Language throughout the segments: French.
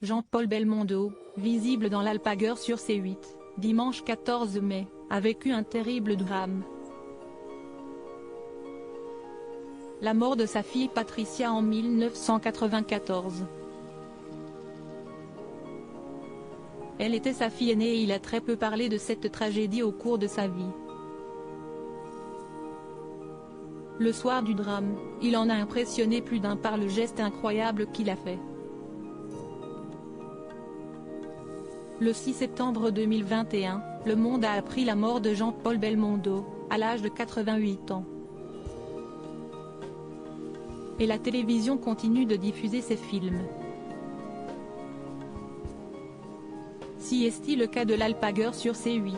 Jean-Paul Belmondo, visible dans l'Alpaguer sur C8, dimanche 14 mai, a vécu un terrible drame. La mort de sa fille Patricia en 1994. Elle était sa fille aînée et il a très peu parlé de cette tragédie au cours de sa vie. Le soir du drame, il en a impressionné plus d'un par le geste incroyable qu'il a fait. Le 6 septembre 2021, le monde a appris la mort de Jean-Paul Belmondo, à l'âge de 88 ans. Et la télévision continue de diffuser ses films. Si est-il le cas de l'Alpaguer sur C8.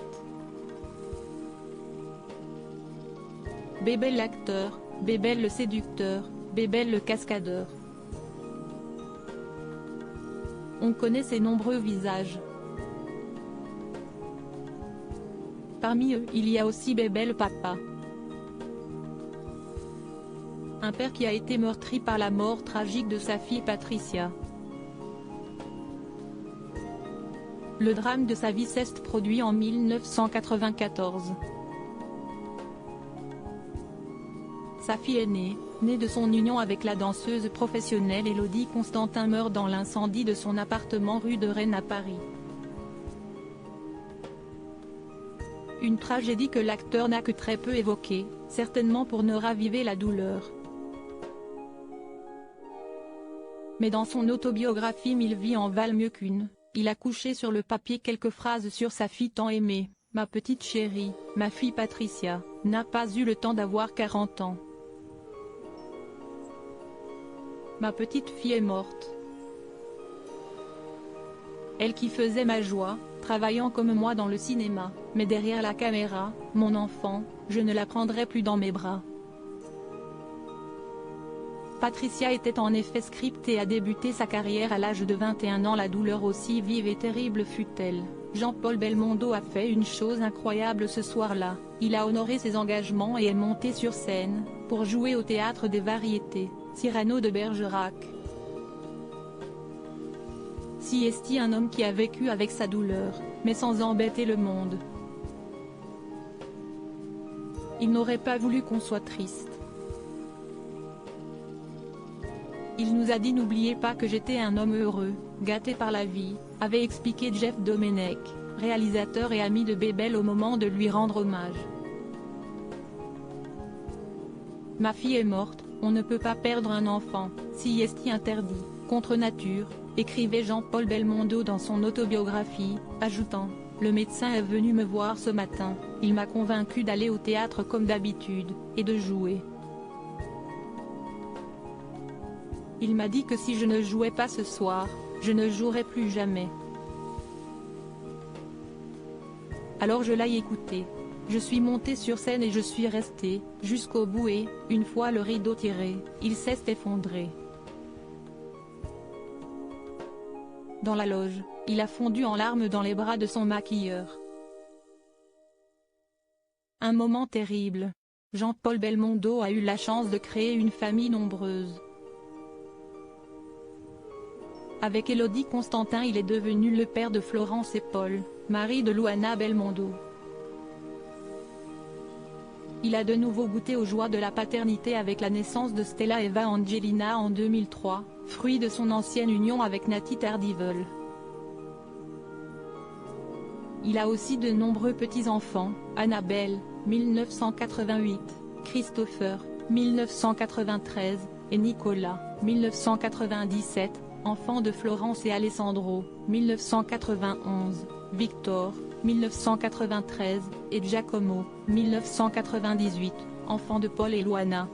Bébel l'acteur, Bébel le séducteur, Bébel le cascadeur. On connaît ses nombreux visages. Parmi eux, il y a aussi Bébel papa. Un père qui a été meurtri par la mort tragique de sa fille Patricia. Le drame de sa vie s'est produit en 1994. Sa fille aînée, née de son union avec la danseuse professionnelle Élodie Constantin meurt dans l'incendie de son appartement rue de Rennes à Paris. Une tragédie que l'acteur n'a que très peu évoquée, certainement pour ne raviver la douleur. Mais dans son autobiographie Mille vies en valent mieux qu'une, il a couché sur le papier quelques phrases sur sa fille tant aimée. Ma petite chérie, ma fille Patricia, n'a pas eu le temps d'avoir 40 ans. Ma petite fille est morte. Elle qui faisait ma joie, travaillant comme moi dans le cinéma, mais derrière la caméra, mon enfant, je ne la prendrai plus dans mes bras. Patricia était en effet script et a débuté sa carrière à l'âge de 21 ans. La douleur aussi vive et terrible fut-elle. Jean-Paul Belmondo a fait une chose incroyable ce soir-là, il a honoré ses engagements et est monté sur scène, pour jouer au Théâtre des Variétés, Cyrano de Bergerac. Si est-il un homme qui a vécu avec sa douleur, mais sans embêter le monde. Il n'aurait pas voulu qu'on soit triste. Il nous a dit n'oubliez pas que j'étais un homme heureux, gâté par la vie, avait expliqué Jeff Domenech, réalisateur et ami de Bébel au moment de lui rendre hommage. Ma fille est morte, on ne peut pas perdre un enfant, si est interdit, contre nature, écrivait Jean-Paul Belmondo dans son autobiographie, ajoutant, le médecin est venu me voir ce matin, il m'a convaincu d'aller au théâtre comme d'habitude, et de jouer. Il m'a dit que si je ne jouais pas ce soir, je ne jouerais plus jamais. Alors je l'ai écouté. Je suis monté sur scène et je suis resté, jusqu'au bout et, une fois le rideau tiré, il s'est effondré. Dans la loge, il a fondu en larmes dans les bras de son maquilleur. Un moment terrible. Jean-Paul Belmondo a eu la chance de créer une famille nombreuse. Avec Élodie Constantin il est devenu le père de Florence et Paul, mari de Luana Belmondo. Il a de nouveau goûté aux joies de la paternité avec la naissance de Stella Eva Angelina en 2003, fruit de son ancienne union avec Nathy Tardivel. Il a aussi de nombreux petits-enfants, Annabelle, 1988, Christopher, 1993, et Nicolas, 1997. Enfant de Florence et Alessandro, 1991, Victor, 1993, et Giacomo, 1998, enfant de Paul et Luana.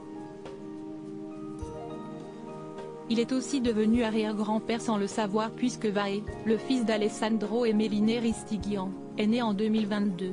Il est aussi devenu arrière-grand-père sans le savoir puisque Vae, le fils d'Alessandro et Méline Ristighian, est né en 2022.